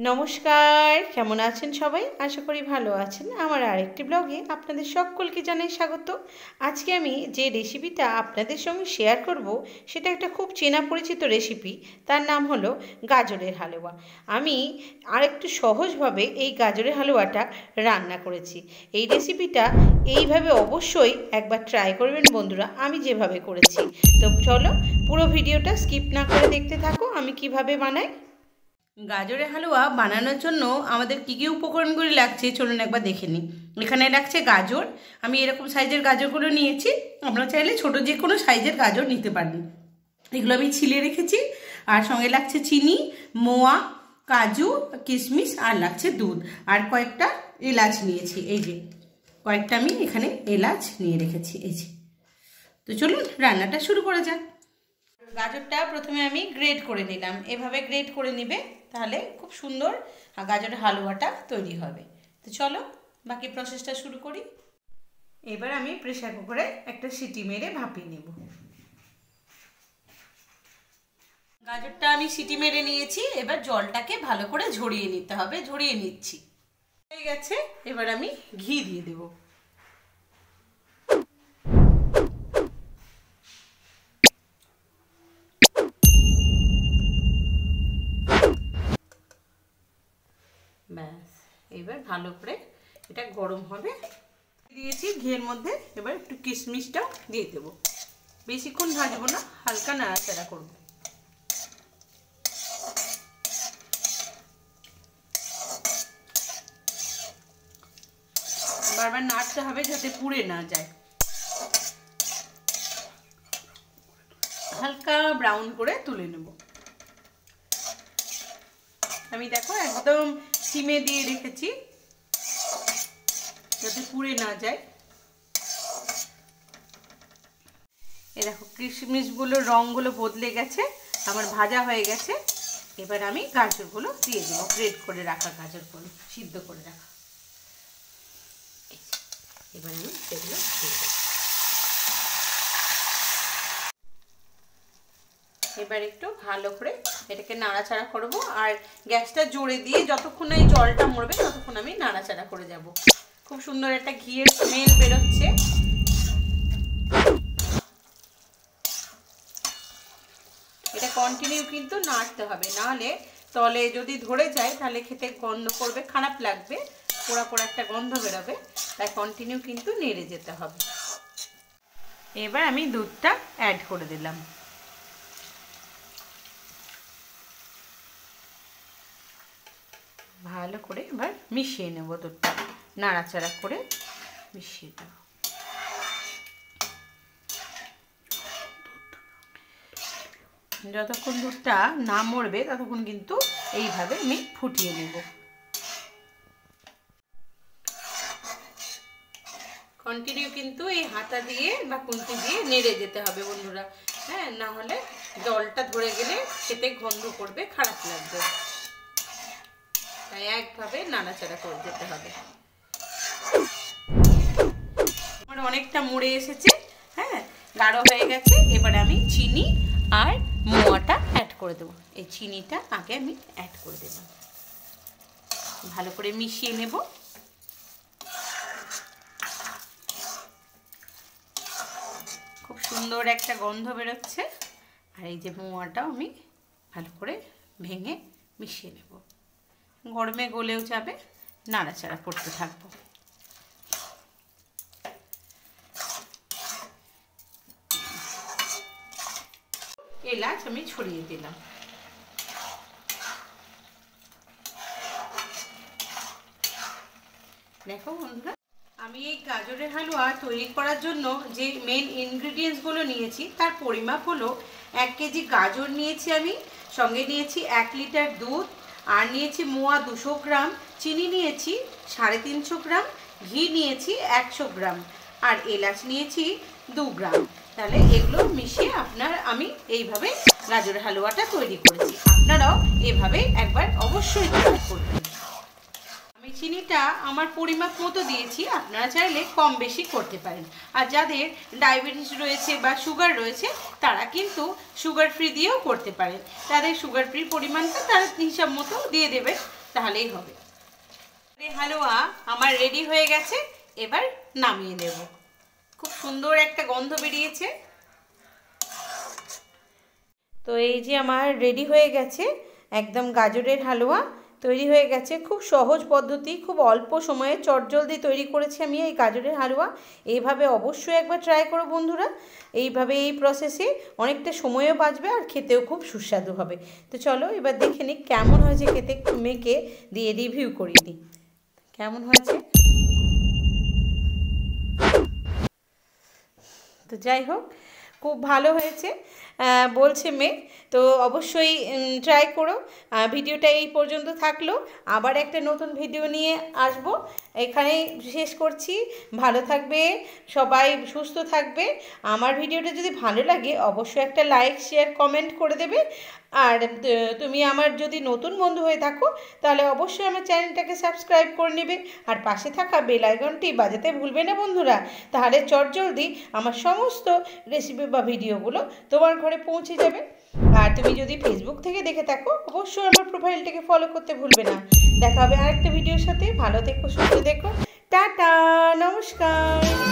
নমস্কার, কেমন আছেন সবাই? আশা করি ভালো আছেন। আমার আরেকটি ব্লগে আপনাদের সকলকে জানাই স্বাগত। আজকে আমি যে রেসিপিটা আপনাদের সঙ্গে শেয়ার করব সেটা একটা খুব চেনা পরিচিত রেসিপি। তার নাম হলো গাজরের হালুয়া। আমি আরেকটু সহজভাবে এই গাজরের হালুয়াটা রান্না করেছি। এই রেসিপিটা এইভাবে অবশ্যই একবার ট্রাই করবেন বন্ধুরা, আমি যেভাবে করেছি। তো চলো পুরো ভিডিওটা স্কিপ না করে দেখতে থাকো আমি কিভাবে বানাই। গাজরের হালুয়া বানানোর জন্য আমাদের কী কী উপকরণগুলি লাগছে চলুন একবার দেখে নিই। এখানে লাগছে গাজর। আমি এরকম সাইজের গাজরগুলো নিয়েছি, আপনারা চাইলে ছোটো যে কোনো সাইজের গাজর নিতে পারেন। এগুলো আমি ছিলে রেখেছি। আর সঙ্গে লাগছে চিনি, মোয়া, কাজু, কিশমিশ, আর লাগছে দুধ, আর কয়েকটা এলাচ নিয়েছি। এই যে কয়েকটা আমি এখানে এলাচ নিয়ে রেখেছি এই যে। তো চলুন রান্নাটা শুরু করা যাক। গাজরটা প্রথমে আমি গ্রেট করে নিলাম। এভাবে গ্রেট করে নিবে, তাহলে খুব সুন্দর গাজরের হালুয়াটা তৈরি হবে। তো চলো বাকি প্রসেসটা শুরু করি। এবার আমি প্রেসার কুকারে একটা সিটি মেরে ভাপিয়ে নেব। গাজরটা আমি সিটি মেরে নিয়েছি, এবার জলটাকে ভালো করে ঝরিয়ে নিতে হবে। ঝরিয়ে নিচ্ছি, হয়ে গেছে। এবার আমি ঘি দিয়ে দেবো। ব্যাস, এবার ভালো করে এটা গরম হবে। দিয়েছি ঘিয়ের মধ্যে, এবার একটু কিশমিশটাও দিয়ে দেবো। বেশিক্ষণ ভাজবো না, হালকা নাড়াচাড়া করবো। বারবার নাড়তে হবে যাতে পুড়ে না যায়। হালকা ব্রাউন করে তুলে নেব। আমি দেখো একদম সিমে দিয়ে রেখেছি যাতে পুড়ে না যায়। এই দেখো কিশমিশগুলোর রঙগুলো বদলে গেছে, আমার ভাজা হয়ে গেছে। এবার আমি গাজরগুলো দিয়ে দেবো, গ্রেট করে রাখা গাজরগুলো, সিদ্ধ করে রাখা। এবার আমি সেগুলো দিয়ে দেবো। এবার একটু ভালো করে এটাকে নাড়াচাড়া করব, আর গ্যাসটা জোরে দিয়ে যতক্ষণ এই জলটা মরবে ততক্ষণ আমি নাড়াচাড়া করে যাব। খুব সুন্দর একটা ঘিয়ের স্মেল বেরোচ্ছে। এটা কন্টিনিউ কিন্তু নাড়তে হবে, নাহলে তলে যদি ধরে যায় তাহলে খেতে গন্ধ করবে, খারাপ লাগবে, পোড়া পোড়া একটা গন্ধ বেরোবে। তাই কন্টিনিউ কিন্তু নেড়ে যেতে হবে। এবার আমি দুধটা অ্যাড করে দিলাম। ভালো করে এবার মিশিয়ে নেব দুধটা, নাড়াচাড়া করে মিশিয়ে দেব। যতক্ষণ দুধটা না মরবে ততক্ষণ কিন্তু এইভাবে আমি ফুটিয়ে নেব। কন্টিনিউ কিন্তু এই হাতা দিয়ে বা খুন্তি দিয়ে নেড়ে যেতে হবে বন্ধুরা। হ্যাঁ, না হলে জলটা ধরে গেলে খেতে গন্ধ করবে, খারাপ লাগবে। তাই একভাবে নাড়াচাড়া করে যেতে হবে। আমার অনেকটা মুড়ে এসেছে, হ্যাঁ, গাঢ় হয়ে গেছে। এবার আমি চিনি আর মোয়াটা অ্যাড করে দেবো। এই চিনিটা আগে আমি অ্যাড করে দেব, ভালো করে মিশিয়ে নেব। খুব সুন্দর একটা গন্ধ বেরোচ্ছে। আর এই যে মোয়াটাও আমি ভালো করে ভেঙে মিশিয়ে নেব। গরমে গলেও যাবে, নাড়াচাড়া করতে থাকবো। এলাচ আমি ছড়িয়ে দিলাম। দেখো বন্ধুরা, আমি এই গাজরের হালুয়া তৈরি করার জন্য যে মেন ইনগ্রিডিয়েন্টসগুলো নিয়েছি তার পরিমাপ হলো 1 কেজি গাজর নিয়েছি আমি, সঙ্গে নিয়েছি 1 লিটার দুধ, আর নিয়েছি মোয়া 200 গ্রাম, চিনি নিয়েছি 350 গ্রাম, ঘি নিয়েছি 100 গ্রাম, আর এলাচ নিয়েছি 2 গ্রাম। তাহলে এগুলো মিশিয়ে আমি এইভাবে গাজরের হালুয়াটা তৈরি করেছি। আপনারাও এভাবে একবার অবশ্যই ট্রাই করবেন। আমি চিনিটা আমার পরিমাপ মতো দিয়েছি, আপনারা চাইলে কম বেশি করতে পারেন। আর যাদের ডায়াবেটিস রয়েছে বা সুগার রয়েছে তারা কিন্তু সুগার ফ্রি দিয়েও করতে পারেন। তাদের সুগার ফ্রি পরিমাণটা তারা হিসাব মতো দিয়ে দেবেন। তাহলেই হবে। হালুয়া আমার রেডি হয়ে গেছে, এবার নামিয়ে নেব। খুব সুন্দর একটা গন্ধ বেরিয়েছে। তো এই যে আমার রেডি হয়ে গেছে, একদম গাজরের হালুয়া তৈরি হয়ে গেছে। খুব সহজ পদ্ধতি, খুব অল্প সময়ে চটজলদি তৈরি করেছি আমি এই গাজরের হালুয়া। এইভাবে অবশ্যই একবার ট্রাই করো বন্ধুরা। এইভাবে এই প্রসেসে অনেকটা সময়ও বাঁচবে আর খেতেও খুব সুস্বাদু হবে। তো চলো এবার দেখে নিই কেমন হয়েছে খেতে, একটু মেখে দিয়ে রিভিউ করিয়ে দিই কেমন হয়েছে। তো যাই হোক, খুব ভালো হয়েছে বলছে মেয়ে। তো অবশ্যই ট্রাই করো। ভিডিওটা এই পর্যন্ত থাকলো, আবার একটা নতুন ভিডিও নিয়ে আসব। এখানেই শেষ করছি। ভালো থাকবে সবাই, সুস্থ থাকবে। আমার ভিডিওটা যদি ভালো লাগে অবশ্যই একটা লাইক, শেয়ার, কমেন্ট করে দেবে। আর তুমি আমার যদি নতুন বন্ধু হয়ে থাকো তাহলে অবশ্যই আমার চ্যানেলটাকে সাবস্ক্রাইব করে নেবে আর পাশে থাকা বেল আইকনটি বাজাতে ভুলবে না বন্ধুরা। তাহলে চটজলদি আমার সমস্ত রেসিপি বা ভিডিওগুলো তোমার ঘরে পৌঁছে যাবে। আর তুমি যদি ফেসবুক থেকে দেখে থাকো অবশ্যই আমার প্রোফাইলটাকে ফলো করতে ভুলবে না। দেখা হবে আরেকটা ভিডিওর সাথে। ভালো থেকো, সুস্থ থেকো, টাটা, নমস্কার।